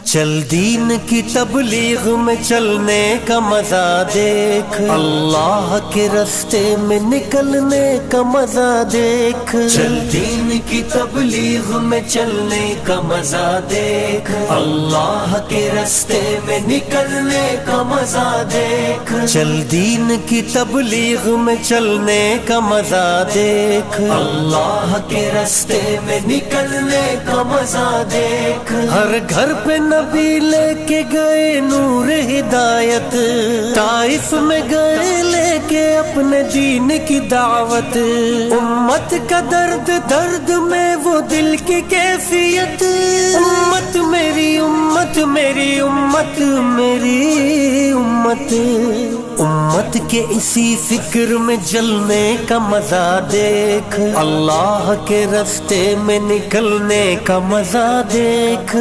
چل دین کی تبلیغ میں چلنے کا مزہ دیکھ، اللہ کے راستے میں نکلنے کا مزہ دیکھ، چل دین کی تبلیغ میں چلنے کا مزہ دیکھ، اللہ کے راستے میں نکلنے کا مزہ دیکھ، چل دین کی تبلیغ میں چلنے کا مزہ دیکھ، اللہ کے راستے میں نکلنے کا مزہ دیکھ، ہر گھر پہ نبی لے کے گئے نور ہدایت، طائف میں گئے لے کے اپنے دین کی دعوت، امت کا درد درد میں وہ دل کی کیفیت، امت میری امت میری امت میری امت، امت کے اسی فکر میں جلنے کا مزہ دیکھ، اللہ کے راستے میں نکلنے کا مزہ دیکھ۔